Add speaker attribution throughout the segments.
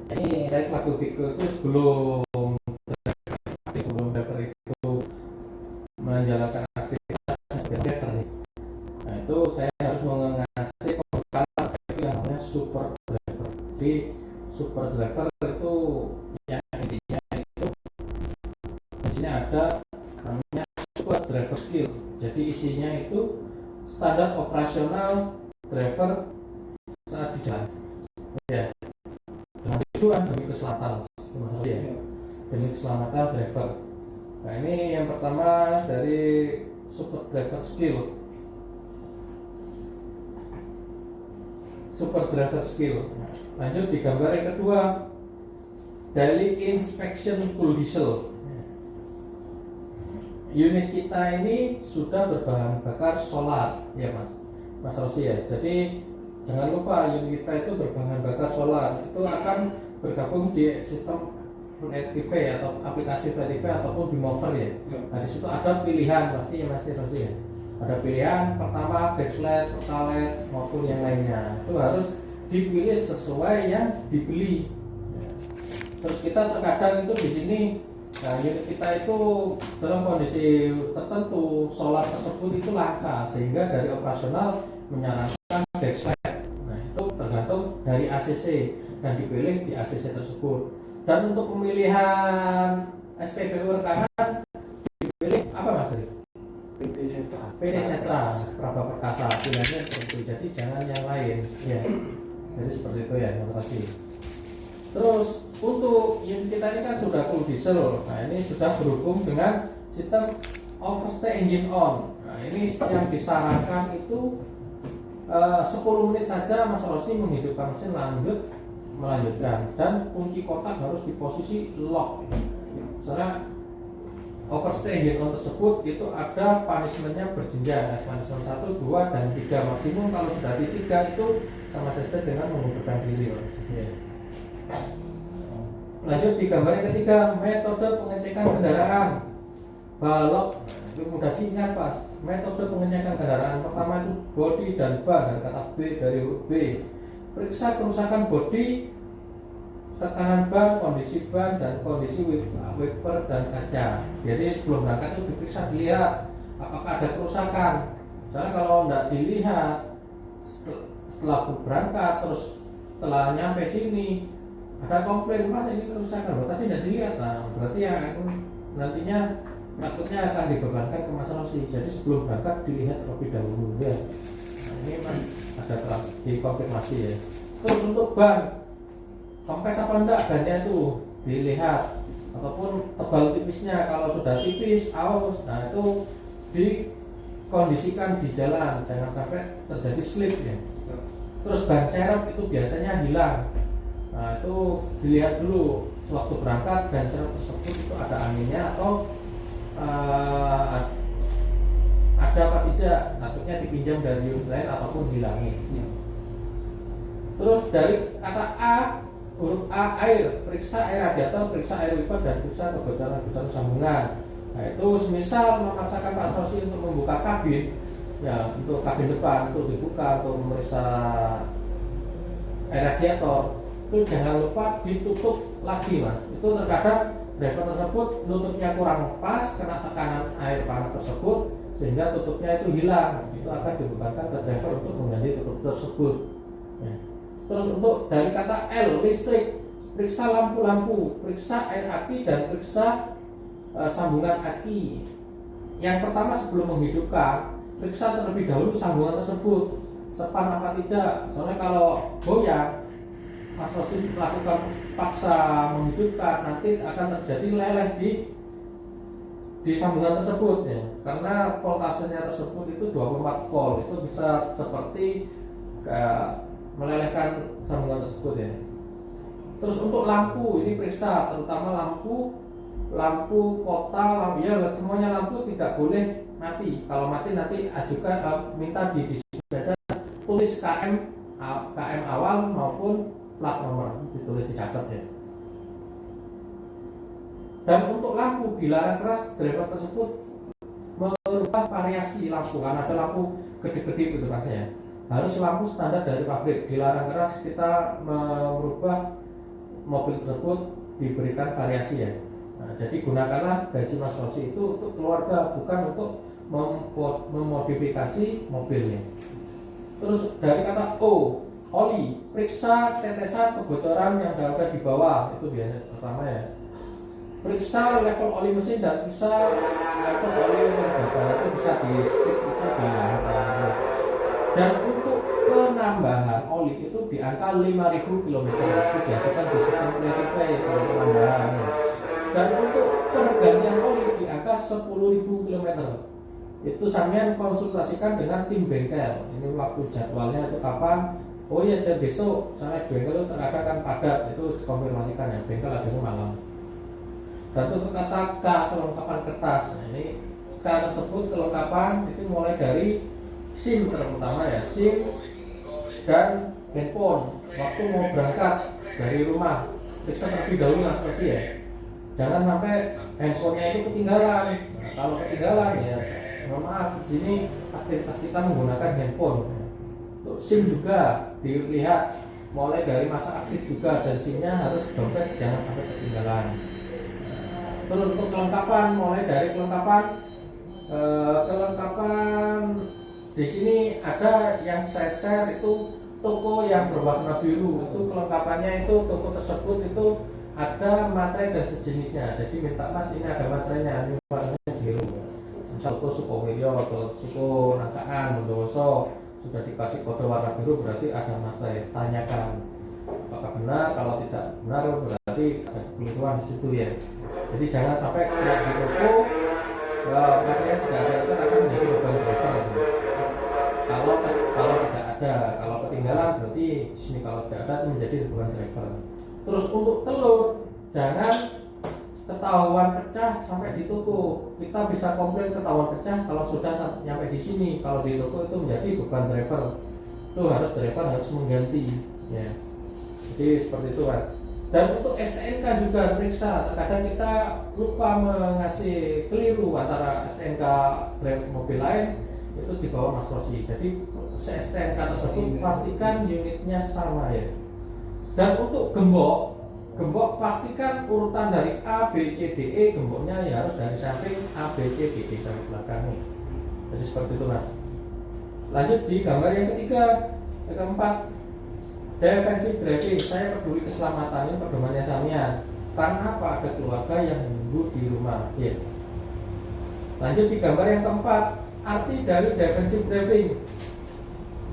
Speaker 1: Ini saya selaku Viko itu sebelum driver itu menjalankan aktivitas sebagai driver nih. Nah itu saya harus mengasih pembekalan yang namanya super driver. Jadi super driver itu yang intinya itu di sini ada namanya super driver skill. Jadi isinya itu standar operasional driver saat di jalan. Ya. Dengan tujuan demi keselamatan, ya. Demi keselamatan driver. Nah ini yang pertama dari super driver skill. Super driver skill. Lanjut di gambar yang kedua, daily inspection full diesel. Unit kita ini sudah berbahan bakar solar, ya Mas Rosi ya. Jadi jangan lupa unit kita itu berbahan bakar solar. Itu akan bergabung di sistem VTV atau aplikasi VTV ataupun di mover ya. Nah di situ ada pilihan pasti ya Mas Rosi ya. Ada pilihan pertama backlight, pertalite maupun yang lainnya. Itu harus dipilih sesuai yang dibeli. Terus kita terkadang itu di sini, nah unit kita itu dalam kondisi tertentu solar tersebut itu langka sehingga dari operasional menyarankan backlight. Nah itu tergantung dari ACC dan dipilih di ACC tersebut. Dan untuk pemilihan SPBU rekanan dipilih apa Mas Ri? PT Setra Praba Perkasa, pilihannya seperti itu. Jadi jangan yang lain ya. Jadi seperti itu ya yang tadi. Terus untuk unit kita ini kan sudah full diesel. Nah ini sudah berhubung dengan sistem overstay engine on. Nah ini yang disarankan itu 10 menit saja Mas Rosi menghidupkan mesin melanjutkan, dan kunci kotak harus di posisi lock. Soalnya overstay engine on tersebut itu ada punishmentnya berjenjang, punishment 1, 2, dan 3 maksimum. Kalau sudah di 3 itu sama saja dengan mengundurkan diri. Lanjut di gambar yang ketiga, metode pengecekan kendaraan balok. Itu mudah diingat Pak. Metode pengecekan kendaraan pertama itu bodi dan ban, dari kata B dari huruf B. Periksa kerusakan bodi, tekanan ban, kondisi ban, dan kondisi wiper dan kaca. Jadi sebelum berangkat itu diperiksa, dilihat apakah ada kerusakan. Karena kalau tidak dilihat setelah berangkat terus setelah nyampe sini ada komplain, Mas ini kerusakan, tadi tidak dilihat. Nah berarti ya nantinya takutnya akan dibebankan ke Mas Rosi. Jadi sebelum berangkat dilihat terlebih dahulu ya. Nah, ini Mas ada dikonfirmasi ya. Terus untuk ban, kempes apa enggak bannya itu dilihat, ataupun tebal tipisnya. Kalau sudah tipis, aus, nah itu dikondisikan di jalan, jangan sampai terjadi slip ya. Terus ban serep itu biasanya hilang. Nah itu dilihat dulu sewaktu berangkat ban serep tersebut itu ada anginnya atau ada apa tidak, takutnya dipinjam dari unit lain ataupun hilangin. Terus dari kata A, huruf A, air, periksa air radiator, periksa air wiper, dan periksa kebocoran sambungan. Nah itu semisal memaksakan Pak Sosi untuk membuka kabin, ya untuk kabin depan untuk dibuka untuk memeriksa air radiator, itu jangan lupa ditutup lagi Mas. Itu terkadang driver tersebut nutupnya kurang pas, kena tekanan air panas tersebut sehingga tutupnya itu hilang. Itu akan dibebankan ke driver untuk mengganti tutup tersebut ya. Terus untuk dari kata L, listrik, periksa lampu-lampu, periksa air aki, dan periksa sambungan aki. Yang pertama sebelum menghidupkan, periksa terlebih dahulu sambungan tersebut sepan apa tidak. Soalnya kalau goyang, Mas Rosi melakukan paksa menghidupkan, nanti akan terjadi leleh di sambungan tersebut ya. Karena voltasenya tersebut itu 24 volt, itu bisa seperti melelehkan sambungan tersebut ya. Terus untuk lampu ini periksa, terutama lampu kota, lampu ya, semuanya lampu tidak boleh mati. Kalau mati nanti ajukan minta di saja tulis KM awal maupun plat nomor, ditulis dicatat ya. Dan untuk lampu dilarang keras driver tersebut merubah variasi lampu, karena ada lampu gede-gede gitu Mas ya. Harus lampu standar dari pabrik, dilarang keras kita merubah mobil tersebut diberikan variasi ya. Nah, jadi gunakanlah gaji Mas Rosi itu untuk keluarga, bukan untuk memodifikasi mobilnya. Terus dari kata O, oli, periksa tetesan kebocoran yang ada di bawah, itu biasanya pertama ya. Periksa level oli mesin dan periksa level oli baterai, itu bisa di skip, itu dihilangkan. Dan untuk penambahan oli itu di angka 5.000 km itu diajukan di sistem Clarify untuk penambahan. Dan untuk pergantian oli di angka 10.000 km itu sampean konsultasikan dengan tim bengkel. Ini waktu jadwalnya itu kapan? Oh ya, saya besok sampai bengkel itu terkadang kan padat, itu konfirmasikan ya, bengkel adanya malam. Dan untuk kata K, kelengkapan kertas. Nah, ini K tersebut kelengkapan itu mulai dari SIM terutama ya, SIM dan handphone. Waktu mau berangkat dari rumah periksa terlebih dahulu Mas Rosi ya, jangan sampai handphonenya itu ketinggalan. Nah, kalau ketinggalan ya mohon maaf, di sini aktivitas kita menggunakan handphone. Untuk SIM juga dilihat mulai dari masa aktif juga, dan SIM-nya harus dompet jangan sampai ketinggalan. Terus untuk kelengkapan, mulai dari kelengkapan di sini ada yang saya share itu toko yang berwarna biru, itu kelengkapannya itu toko tersebut itu ada materai dan sejenisnya. Jadi minta Mas, ini ada materainya, ini warnanya biru. Misal toko Sukomilyo atau Suko Nagaan, Bondowoso sudah dikasih kode warna biru, berarti ada materai. Tanyakan apakah benar, kalau tidak benar berarti ada kekeliruan di situ ya. Jadi jangan sampai tidak di toko makanya tidak ada, itu akan menjadi beban driver. Kalau tidak ada, kalau ketinggalan berarti di sini kalau tidak ada itu menjadi beban driver. Terus untuk telur jangan ketahuan pecah sampai di toko. Kita bisa komplain ketahuan pecah kalau sudah sampai di sini. Kalau di toko itu menjadi beban driver. Itu driver harus mengganti ya. Jadi seperti itu Mas. Dan untuk STNK juga periksa. Terkadang kita lupa mengasih keliru antara STNK brand mobil lain itu di bawah Mas Rosi. Jadi STNK tersebut pastikan unitnya sama ya. Dan untuk gembok pastikan urutan dari A, B, C, D, E, gemboknya ya harus dari samping A, B, C, D, E sampai belakangnya. Jadi seperti itu Mas. Lanjut di gambar yang ketiga, yang keempat. Defensive driving, saya peduli keselamatan, ini pedomannya sampean. Karena apa? Ada keluarga yang menunggu di rumah. Ya. Lanjut di gambar yang keempat, arti dari defensive driving.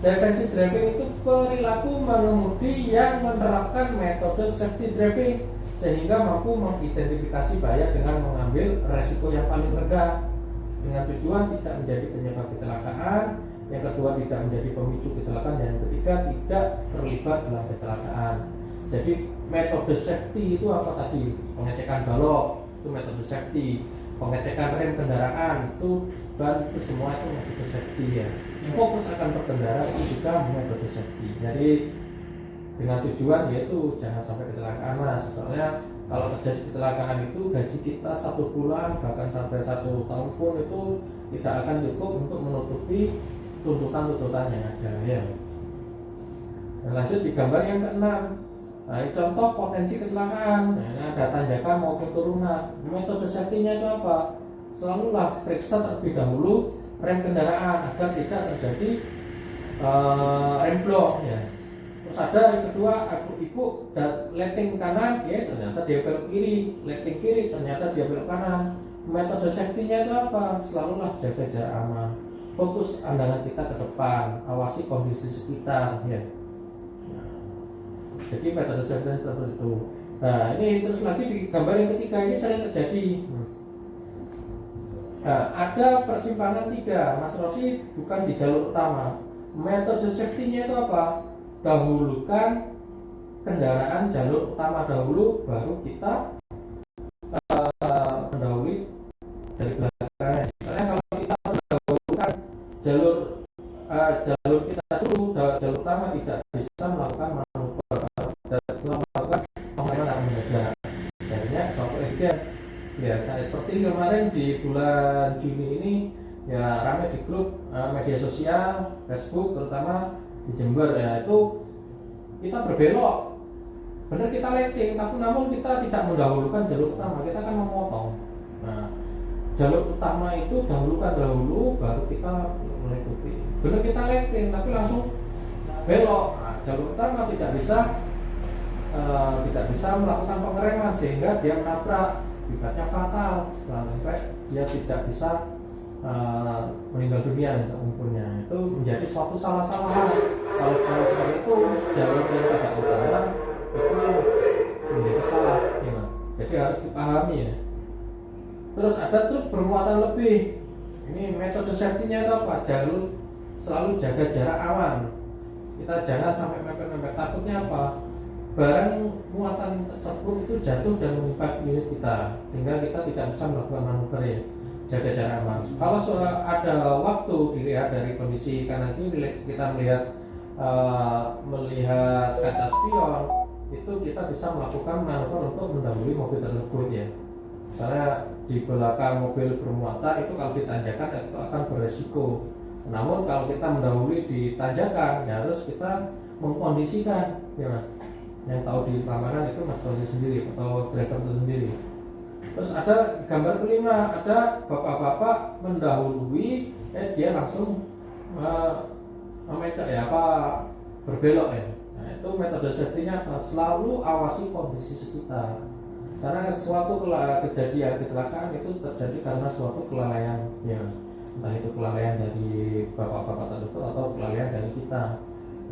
Speaker 1: Defensive driving itu perilaku mengemudi yang menerapkan metode safety driving sehingga mampu mengidentifikasi bahaya dengan mengambil resiko yang paling rendah dengan tujuan tidak menjadi penyebab kecelakaan. Yang kedua, tidak menjadi pemicu kecelakaan. Yang ketiga, tidak terlibat dalam kecelakaan. Jadi metode safety itu apa tadi? Pengecekan balok itu metode safety, pengecekan rem kendaraan itu, dan itu semua itu metode safety ya. Fokus akan berkendara itu juga metode safety. Jadi dengan tujuan yaitu jangan sampai kecelakaan Mas. Soalnya kalau terjadi kecelakaan itu gaji kita 1 bulan bahkan sampai 1 tahun pun itu tidak akan cukup untuk menutupi tuntutan-tuntutan yang ada ya. Nah, lanjut di gambar yang ke-6. Nah, ini contoh potensi kecelakaan. Nah, ini ada tanjakan maupun turunan. Metode safety-nya itu apa? Selalulah periksa terlebih dahulu rem kendaraan agar tidak terjadi remblong ya. Terus ada yang kedua, ibu dan lighting kanan ya, ternyata dia belok kiri, lighting kiri ternyata dia belok kanan. Metode safety-nya itu apa? Selalulah jaga jarak aman. Fokus pandangan kita ke depan, awasi kondisi sekitar ya. Nah, jadi metode safety seperti itu. Nah, ini terus lagi di gambar yang ketiga ini sering terjadi. Nah, ada persimpangan 3, Mas Rosi bukan di jalur utama. Metode safety-nya itu apa? Dahulukan kendaraan jalur utama dahulu, baru kita mendahului dari belakangnya. Soalnya kalau kita mendahulukan jalur kita dulu, jalur utama tidak bisa melakukan manuver, tidak melakukan pengereman mendadak. Akhirnya suatu insiden. Ya, nah, seperti kemarin di bulan Juni ini ya ramai di grup media sosial, Facebook terutama di Jember ya, itu kita berbelok benar kita lighting, tapi namun kita tidak mendahulukan jalur utama, kita kan memotong. Nah, jalur utama itu dahulukan dahulu, baru kita mengikuti. Benar kita lighting, tapi langsung belok. Nah, jalur utama tidak bisa melakukan pengereman sehingga dia menabrak, akibatnya fatal, sampai dia tidak bisa meninggal dunia umurnya. Itu menjadi suatu salah-salahan. Kalau jalur seperti itu, jalur yang tidak utama itu menjadi salah, ya mas. Jadi harus dipahami ya. Terus ada truk bermuatan lebih. Ini metode safety-nya itu apa? Jalur selalu jaga jarak aman. Kita jangan sampai mepet-mepet. Takutnya apa? Barang muatan tersebut itu jatuh dan menimpa unit kita, sehingga kita tidak bisa melakukan manuver ya. Jaga jarak aman. Kalau ada waktu dilihat dari kondisi kanan kiri, kita melihat kaca spion, itu kita bisa melakukan manuver untuk mendahului mobil tersebut ya. Misalnya di belakang mobil bermuatan itu kalau ditanjakan itu akan beresiko. Namun kalau kita mendahului di tanjakan, ya harus kita mengkondisikan, ya mas. Yang tahu di lapangan itu mas Rosi sendiri atau driver itu sendiri. Terus ada gambar kelima, ada bapak-bapak mendahului, dia langsung berbelok ya. Nah, itu metode safety-nya selalu awasi kondisi sekitar. Karena suatu kejadian kecelakaan itu terjadi karena suatu kelalaian, ya. Entah itu kelalaian dari bapak-bapak tersebut atau kelalaian dari kita.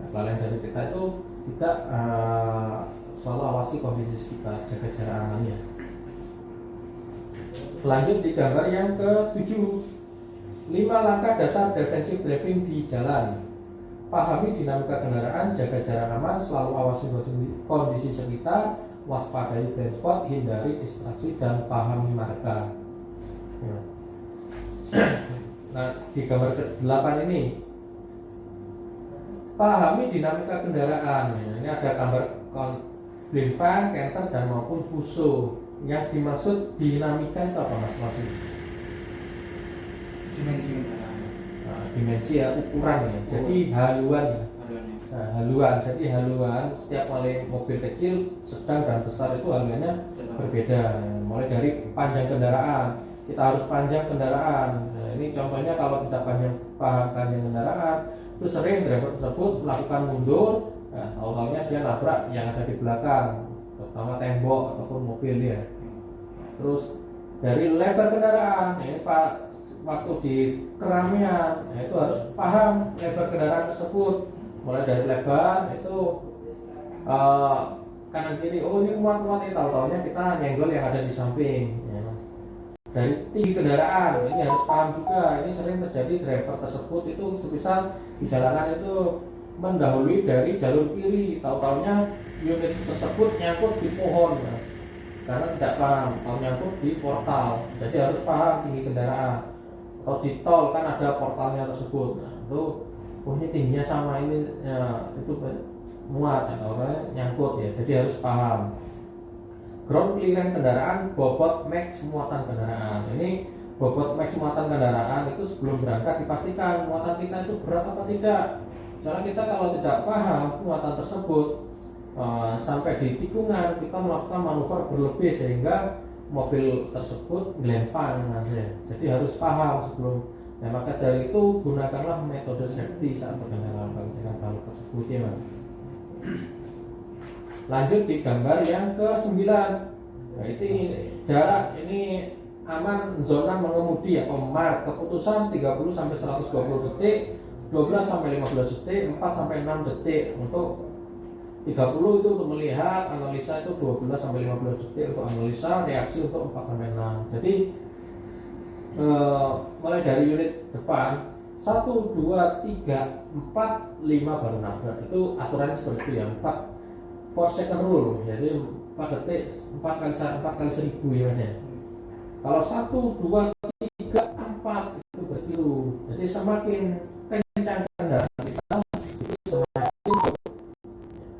Speaker 1: Nah, kelalaian dari kita itu tidak selalu awasi kondisi sekitar, jaga jarak amannya. Lanjut di gambar yang ke-7, 5 langkah dasar defensive driving di jalan. Pahami dinamika kendaraan, jaga jarak aman, selalu awasi kondisi sekitar, waspadai blind spot, hindari distraksi, dan pahami marka. Ya. Nah, di gambar ke-8 ini, pahami dinamika kendaraan. Ya, ini ada gambar blind van, canter, dan maupun fuso. Yang dimaksud dinamika itu apa mas?
Speaker 2: Dimensi kendaraan.
Speaker 1: Nah, dimensi ya, ukuran ya. Jadi haluan ya. Nah, haluan. Jadi haluan setiap mobil kecil, sedang dan besar itu haluannya berbeda. Mulai dari panjang kendaraan, kita harus panjang kendaraan. Nah, ini contohnya kalau kita paham panjang kendaraan, itu sering driver tersebut melakukan mundur, nah, tahu-taunya dia nabrak yang ada di belakang, terutama tembok ataupun mobil dia. Terus dari lebar kendaraan, ini pak waktu di keramaian, nah, itu harus paham lebar kendaraan tersebut. Mulai dari lebar itu kanan kiri, oh ini muat-muat, tahu-taunya kita nyenggol yang ada di samping. Ya. Dari tinggi kendaraan, ini harus paham juga. Ini sering terjadi driver tersebut itu semisal di jalanan itu mendahului dari jalur kiri, tahu-taunya unit tersebut nyangkut di pohon, mas. Karena tidak paham, tahu nyangkut di portal. Jadi harus paham tinggi kendaraan. Atau di tol kan ada portalnya tersebut. Nah, itu ini tingginya sama ini ya, itu muat atau nyangkut ya. Jadi harus paham. Ground clearance kendaraan, bobot max muatan kendaraan. Ini bobot max muatan kendaraan itu sebelum berangkat dipastikan muatan kita itu berat apa tidak. Soalnya kita kalau tidak paham muatan tersebut, sampai di tikungan kita melakukan manuver berlebih sehingga mobil tersebut melempar. Jadi harus paham sebelum. Nah, maka dari itu gunakanlah metode safety saat berkendara dengan hal tersebut ya mas. Lanjut di gambar yang ke-9. Nah, itu jarak ini aman zona mengemudi atau mark, keputusan 30 sampai 120 detik, 12 sampai 15 detik, 4 sampai 6 detik. Untuk 30 itu untuk melihat, analisa itu 12 sampai 15 detik untuk analisa, reaksi untuk 4 sampai 6. Jadi mulai dari unit depan 1, 2, 3, 4, 5 baru nabrak. Itu aturannya seperti itu ya. 4 second rule. Jadi 4 detik 4 kali 1000 ya mas ya. Kalau 1, 2, 3, 4 itu berkilo. Jadi semakin kencang kendaraan kita itu semakin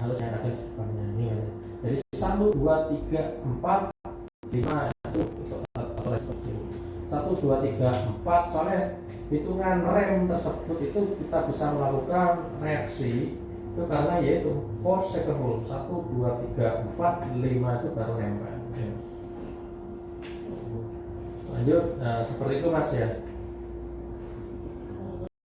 Speaker 1: harus yang ada di depannya ini ya. Jadi 1, 2, 3, 4, 5 itu aturan seperti itu. 1, 2, 3, 4 soalnya hitungan rem tersebut itu kita bisa melakukan reaksi Itu karena yaitu 4 second rule, 1, 2, 3, 4, 5 itu baru nempel. Lanjut, nah, seperti itu mas ya.